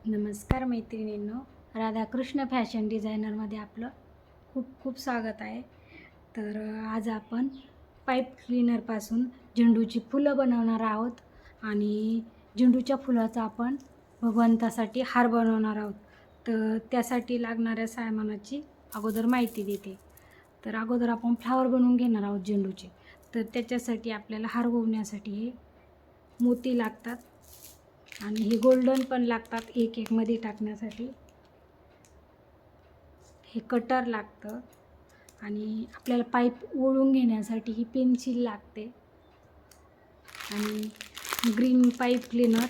नमस्कार मैत्रिणींनो, राधाकृष्ण फॅशन डिझायनरमध्ये आपलं खूप खूप स्वागत आहे. तर आज आपण पाईप क्लीनरपासून झेंडूची फुलं बनवणार आहोत आणि झेंडूच्या फुलाचा आपण भगवंतासाठी हार बनवणार आहोत. तर त्यासाठी लागणाऱ्या सामानाची अगोदर माहिती देते. तर अगोदर आपण फ्लावर बनवून घेणार आहोत झेंडूचे. तर त्याच्यासाठी आपल्याला हार बनवण्यासाठी हे मोती लागतात आणि हे गोल्डन पण लागतात एक एक मध्ये टाकण्यासाठी. हे कटर लागतं आणि आपल्याला पाईप ओढून घेण्यासाठी ही पेन्सिल लागते आणि ग्रीन पाईप क्लीनर,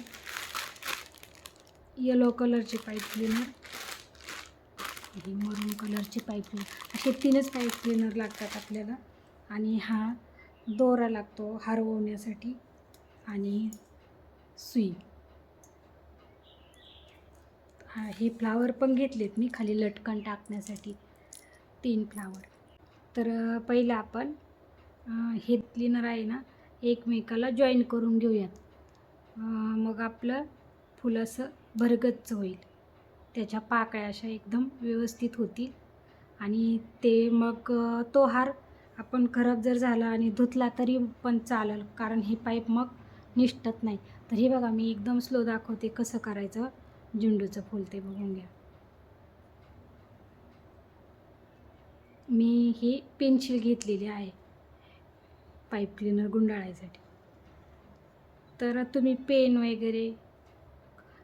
येलो कलरचे पाईप क्लीनर, ही मरून कलरचे पाईप क्लीनर, असे 3च पाईप क्लीनर लागतात आपल्याला. आणि हा दोरा लागतो हार ओढण्यासाठी आणि सुई. हे फ्लावर पण घेतलेत मी खाली लटकन टाकण्यासाठी, 3 फ्लावर. तर पहिलं आपण हे क्लीनर आहे ना एकमेकाला जॉईन करून घेऊयात. मग आपलं फुलं असं भरगच्च होईल, त्याच्या पाकळ्या अशा एकदम व्यवस्थित होतील आणि ते मग तो हार आपण खराब जर झाला आणि धुतला तरी पण चालेल, कारण हे पाईप मग निष्ठत नाही. तर हे बघा, मी एकदम स्लो दाखवते कसं करायचं झेंडूचं फूल, ते बघून घ्या. मी ही पेन्सिल घेतलेली आहे पाईप क्लीनर गुंडाळायसाठी. तर तुम्ही पेन वगैरे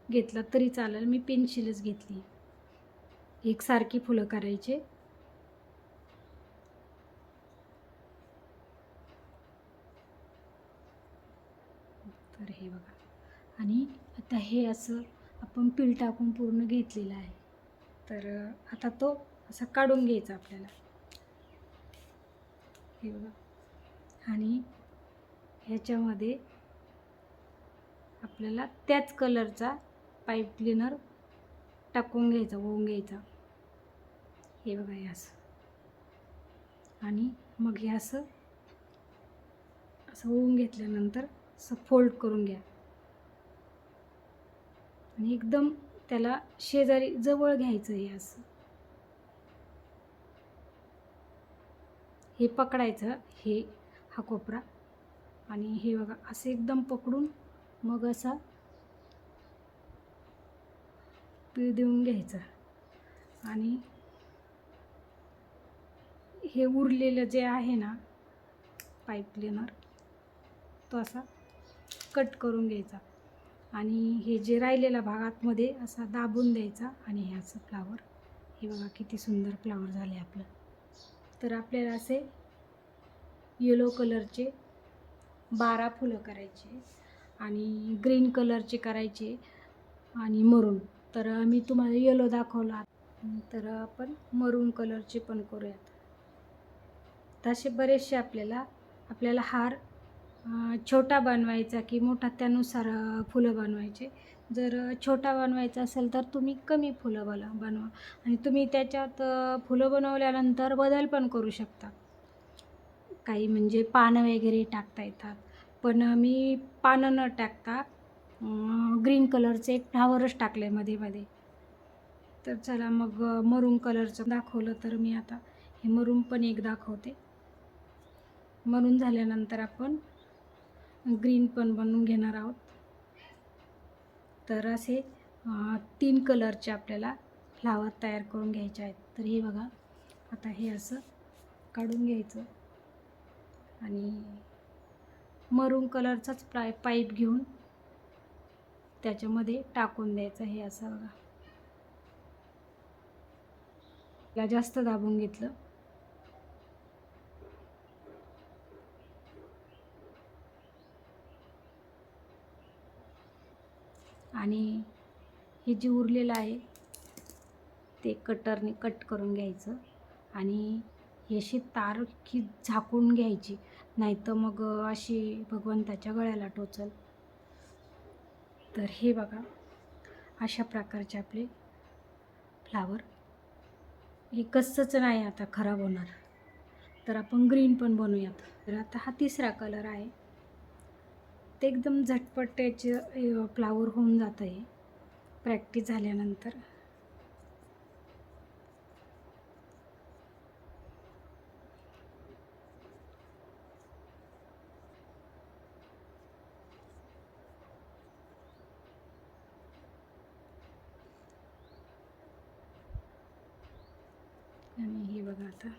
घेतला तरी चालेल, मी पेन्सिलच घेतली. एकसारखी फुलं करायचे. तर हे बघा, आणि आता हे असं आपण पीळ टाकून पूर्ण घेतलेलं आहे. तर आता तो असा काढून घ्यायचा आपल्याला, हे बघा. आणि ह्याच्यामध्ये आपल्याला त्याच कलरचा पाईप क्लीनर टाकून घ्यायचा, ओवून घ्यायचा, हे बघा हे असं. आणि मग हे असं ओवून घेतल्यानंतर असं फोल्ड करून घ्या आणि एकदम त्याला शेजारी जवळ घ्यायचं. हे असं हे पकडायचं, हा कोपरा, आणि हे बघा असं एकदम पकडून मग असा पीळ देऊन घ्यायचा. आणि हे उरलेलं जे आहे ना पाईप क्लीनर, तो असा कट करून घ्यायचा आणि हे जे राहिलेला भाग आतमध्ये असा दाबून द्यायचा. आणि हे असं फ्लावर, हे बघा किती सुंदर फ्लावर झाले आपलं. तर आपल्याला असे येलो कलरचे 12 फुलं करायचे आणि ग्रीन कलरचे करायचे आणि मरून. तर मी तुम्हाला येलो दाखवला, तर आपण मरून कलरचे पण करूयात. तसे बरेचसे आपल्याला हार छोटा बनवायचा की मोठा त्यानुसार फुलं बनवायचे. जर छोटा बनवायचा असेल तर तुम्ही कमी फुलं बनवा आणि तुम्ही त्याच्यात फुलं बनवल्यानंतर बदल पण करू शकता. काही म्हणजे पानं वगैरे टाकता येतात, पण मी पानं न टाकता ग्रीन कलरचे एक फ्लावरच टाकले मध्ये मध्ये. तर चला मग मरून कलरचं दाखवलं, तर मी आता हे मरून पण एक दाखवते. मरून झाल्यानंतर आपण ग्रीन पण बनवून घेणार आहोत. तर असे 3 कलरचे आपल्याला फ्लावर तयार करून घ्यायचे आहेत. तर हे बघा, आता हे असं काढून घ्यायचं आणि मरून कलरचाच पाईप घेऊन त्याच्यामध्ये टाकून द्यायचं. हे असं बघा, त्याला जास्त दाबून घेतलं आणि हे जे उरलेलं आहे ते कटरने कट करून घ्यायचं आणि ही अशी तार की झाकून घ्यायची, नाही तर मग अशी भगवंताच्या गळ्याला टोचल. तर हे बघा, अशा प्रकारचे आपले फ्लावर. हे कच्चंच नाही आता खराब होणार. तर आपण ग्रीन पण बनवूयात. तर आता हा 3रा कलर आहे, ते एकदम झटपट त्याचे फ्लावर होऊन जातं. हे प्रॅक्टिस झाल्यानंतर. आणि हे बघा, आता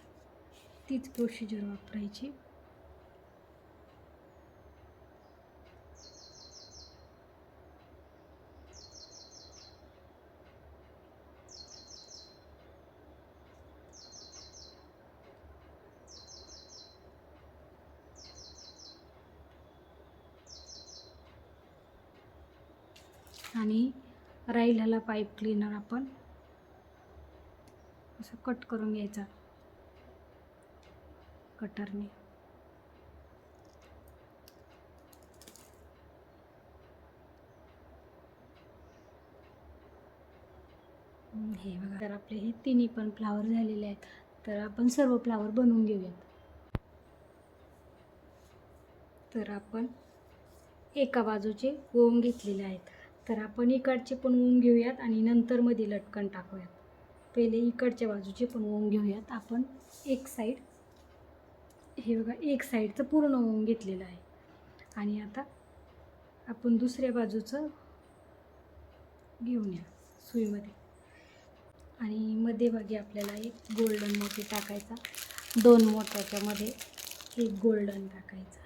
तीच प्रोसिजर वापरायची. आणि राहिलेला पाईप क्लीनर आपण असं कट करून घ्यायचा कटरने. हे बघा, तर आपले हे तिन्ही पण फ्लावर झालेले आहेत. तर आपण सर्व फ्लावर बनवून घेऊयात. तर आपण एका बाजूचे वळून घेतलेले आहेत. तर आपण इकडचे पण वळून घेऊयात आणि नंतर मध्ये लटकन टाकूयात. पहिले इकडच्या बाजूचे पण वळून घेऊयात. आपण एक साईड, हे बघा, एक साईडचं पूर्ण वळून घेतलेलं आहे. आणि आता आपण दुसऱ्या बाजूचं घेऊन या सुईमध्ये. आणि मध्यभागी आपल्याला एक गोल्डन मोती टाकायचा. 2 मोत्याच्या मध्ये एक गोल्डन टाकायचा.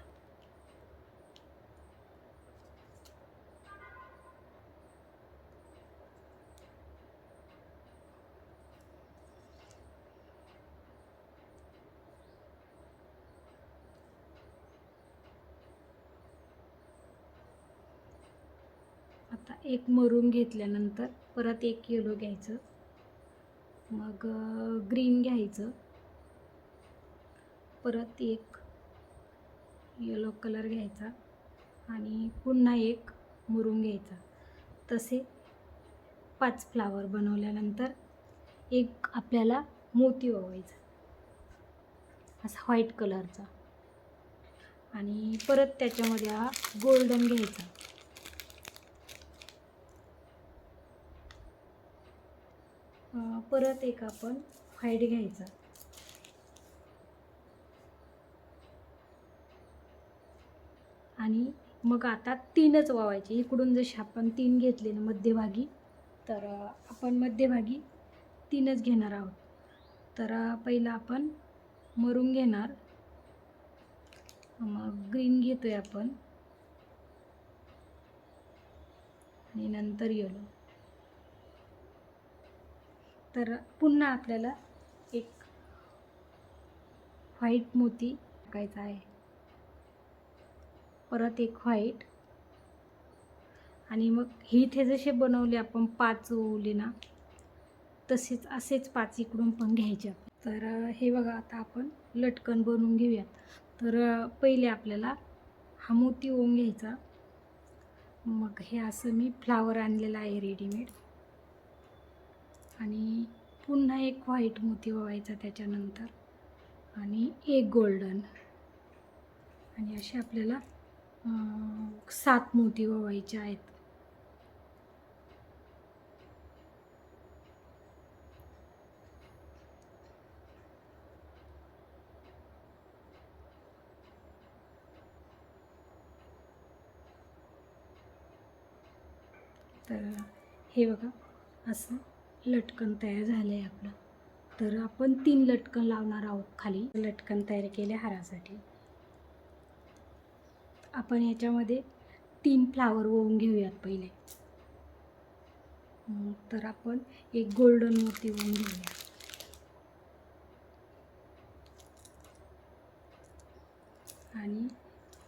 आता एक मरून घेतल्यानंतर परत एक येलो घ्यायचं, मग ग्रीन घ्यायचं, परत एक येलो कलर घ्यायचा आणि पुन्हा एक मरून घ्यायचा. तसे 5 फ्लावर बनवल्यानंतर एक आपल्याला मोती ओवायचा असा व्हाईट कलरचा. आणि परत त्याच्यामध्ये हा गोल्डन घ्यायचा. परत एक आपण व्हाईट घ्यायचा. आणि मग आता 3च वावायचे. इकडून जसे आपण 3 घेतले ना मध्यभागी, तर आपण मध्यभागी 3च घेणार आहोत. तर पहिला आपण मरून घेणार, मग ग्रीन घेतोय आपण, आणि नंतर येलो. तर पुन्हा आपल्याला एक व्हाईट मोती टाकायचा आहे, परत एक व्हाईट. आणि मग हे इथे जसे बनवले आपण 5 ओवले ना, तसेच असेच 5 इकडून पण घ्यायचे. तर हे बघा, आता आपण लटकन बनवून घेऊयात. तर पहिले आपल्याला हा मोती ओवून घ्यायचा. मग हे असं मी फ्लावर आणलेला आहे रेडीमेड. आणि पुन्हा एक व्हाईट मोती ओवायचा त्याच्यानंतर, आणि एक गोल्डन. आणि असे आपल्याला 7 मोती ओवायचे आहेत. तर हे बघा, असं लटकन तयार झालं आहे आपलं. तर आपण 3 लटकन लावणार आहोत खाली. लटकन तयार केले हारासाठी. आपण याच्यामध्ये 3 फ्लावर ओवून घेऊयात पहिले. तर आपण एक गोल्डन मोती ओवून घेऊया. आणि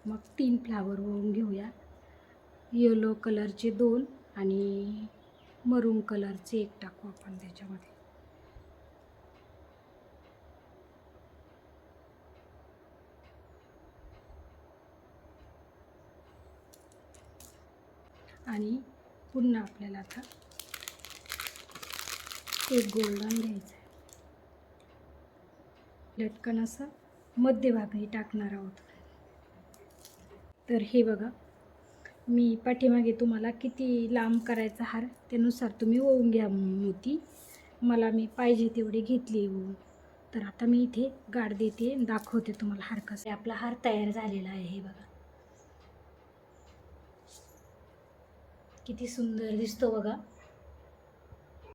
मग 3 फ्लावर ओवून घेऊया. येलो कलरचे 2 आणि मरून कलरचे 1 टाकू आपण त्याच्यामध्ये. आणि पुन्हा आपल्याला आता एक गोल्डन घ्यायचं आहे. लटकन असं मध्यभागी टाकणार आहोत. तर हे बघा, मी पाठीमागे तुम्हाला किती लांब करायचा हार त्यानुसार तुम्ही ओवून घ्या मोती. मी पाहिजे तेवढी घेतली ओवून. तर आता मी इथे गाठ देते, दाखवते तुम्हाला हार कसा. आपला हार तयार झालेला आहे. हे बघा किती सुंदर दिसतो बघा.